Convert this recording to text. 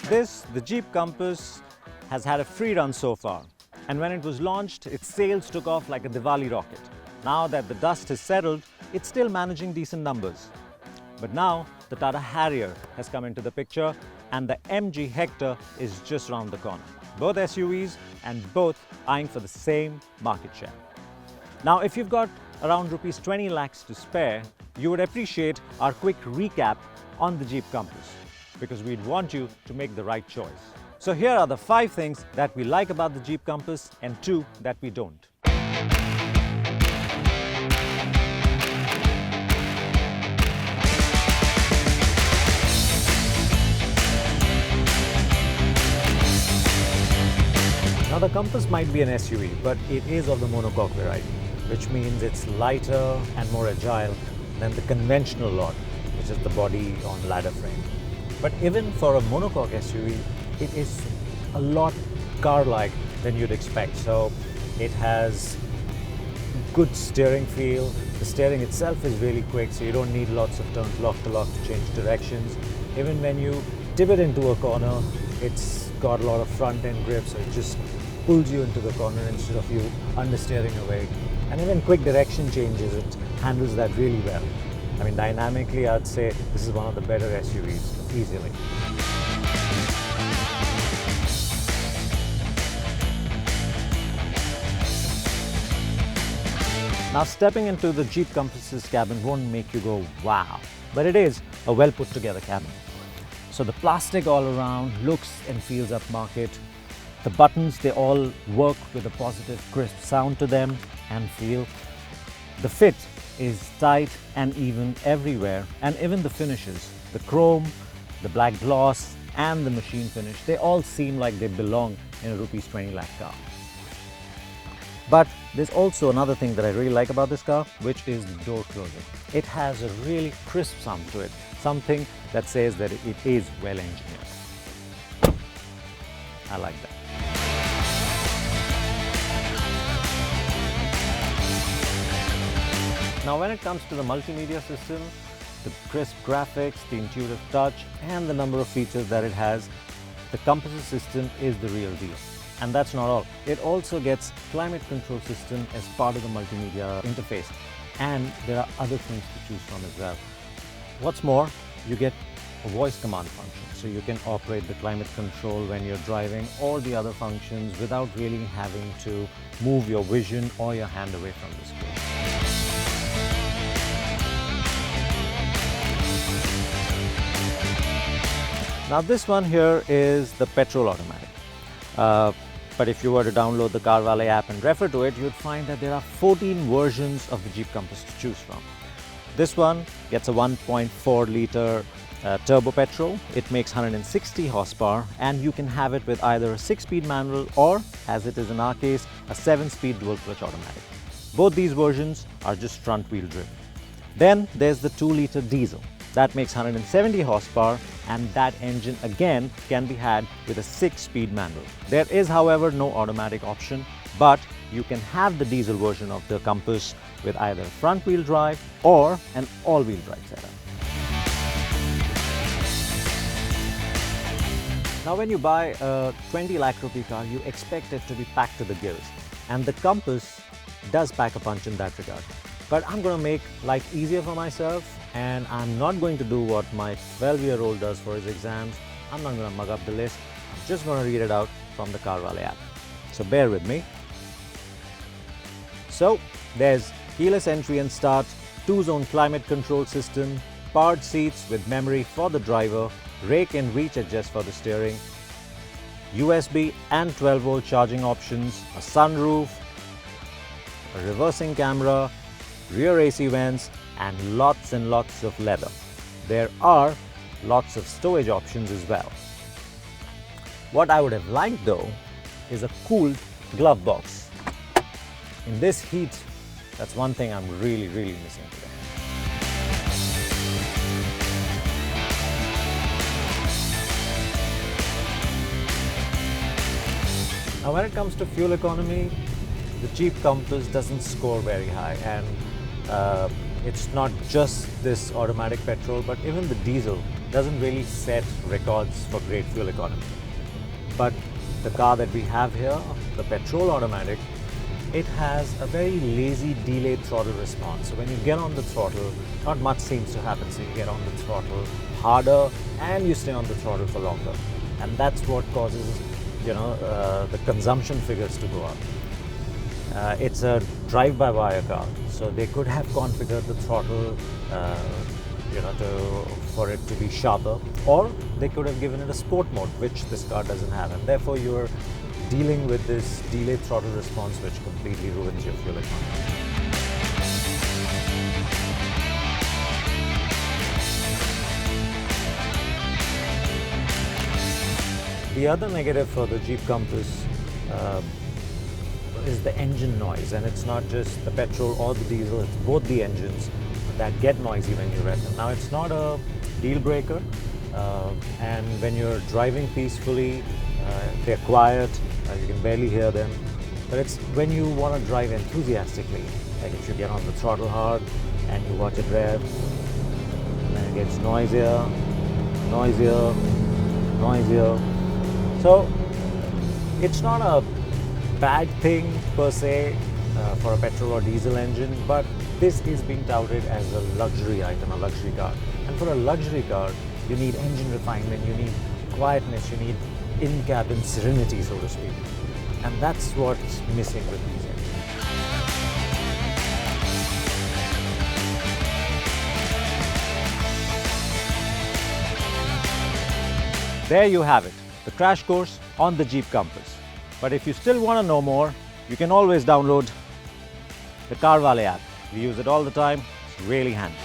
The Jeep Compass has had a free run so far, and when it was launched, its sales took off like a Diwali rocket. Now that the dust has settled, it's still managing decent numbers. But now, the Tata Harrier has come into the picture, and the MG Hector is just around the corner. Both SUVs and both eyeing for the same market share. Now, if you've got around rupees 20 lakhs to spare, you would appreciate our quick recap on the Jeep Compass, because we'd want you to make the right choice. So here are the 5 things that we like about the Jeep Compass and 2 that we don't. Now the Compass might be an SUV, but it is of the monocoque variety, which means it's lighter and more agile than the conventional lot, which is the body on ladder frame. But even for a monocoque SUV, it is a lot car-like than you'd expect. So it has good steering feel. The steering itself is really quick, so you don't need lots of turns lock to lock to change directions. Even when you tip it into a corner, it's got a lot of front-end grip, so it just pulls you into the corner instead of you understeering away. And even quick direction changes, it handles that really well. I mean, dynamically, I'd say this is one of the better SUVs, easily. Now, stepping into the Jeep Compass's cabin won't make you go, wow, but it is a well put together cabin. So the plastic all around looks and feels upmarket. The buttons, they all work with a positive, crisp sound to them and feel. The fit is tight and even everywhere, and even the finishes, the chrome, the black gloss and the machine finish, they all seem like they belong in a rupees 20 lakh car. But there's also another thing that I really like about this car, which is the door closing. It has a really crisp sound to it, something that says that it is well engineered. I like that. Now, when it comes to the multimedia system, the crisp graphics, the intuitive touch, and the number of features that it has, the Compass system is the real deal. And that's not all. It also gets climate control system as part of the multimedia interface. And there are other things to choose from as well. What's more, you get a voice command function, so you can operate the climate control when you're driving or the other functions without really having to move your vision or your hand away from the screen. Now this one here is the petrol automatic, but if you were to download the CarWale app and refer to it, you'd find that there are 14 versions of the Jeep Compass to choose from. This one gets a 1.4 litre turbo petrol. It makes 160 horsepower, and you can have it with either a 6-speed manual or, as it is in our case, a 7-speed dual clutch automatic. Both these versions are just front wheel driven. Then there's the 2-litre diesel. That makes 170 horsepower, and that engine again can be had with a 6-speed manual. There is, however, no automatic option, but you can have the diesel version of the Compass with either front-wheel drive or an all-wheel drive setup. Now, when you buy a 20 lakh rupee car, you expect it to be packed to the gills, and the Compass does pack a punch in that regard. But I'm going to make life easier for myself, and I'm not going to do what my 12-year-old does for his exams. I'm not going to mug up the list. I'm just going to read it out from the CarWale app. So bear with me. So there's keyless entry and start, 2-zone climate control system, powered seats with memory for the driver, rake and reach adjust for the steering, USB and 12-volt charging options, a sunroof, a reversing camera, rear AC vents, and lots of leather. There are lots of storage options as well. What I would have liked though is a cooled glove box. In this heat, that's one thing I'm really missing today. Now, when it comes to fuel economy, the Jeep Compass doesn't score very high, and it's not just this automatic petrol, but even the diesel doesn't really set records for great fuel economy. But the car that we have here, the petrol automatic, it has a very lazy delayed throttle response. So when you get on the throttle, not much seems to happen. So you get on the throttle harder and you stay on the throttle for longer. And that's what causes, the consumption figures to go up. It's a drive-by-wire car, so they could have configured the throttle, for it to be sharper, or they could have given it a sport mode, which this car doesn't have, and therefore you're dealing with this delayed throttle response, which completely ruins your fuel economy. The other negative for the Jeep Compass is the engine noise, and it's not just the petrol or the diesel, it's both the engines that get noisy when you rev them. Now, it's not a deal breaker, and when you're driving peacefully, they're quiet, you can barely hear them. But it's when you want to drive enthusiastically, like if you get on the throttle hard and you watch it rev, and then it gets noisier, noisier, noisier. So it's not a bad thing per se for a petrol or diesel engine, but this is being touted as a luxury item, a luxury car. And for a luxury car, you need engine refinement, you need quietness, you need in-cabin serenity, so to speak. And that's what's missing with these engines. There you have it, the crash course on the Jeep Compass. But if you still want to know more, you can always download the CarWale app. We use it all the time, it's really handy.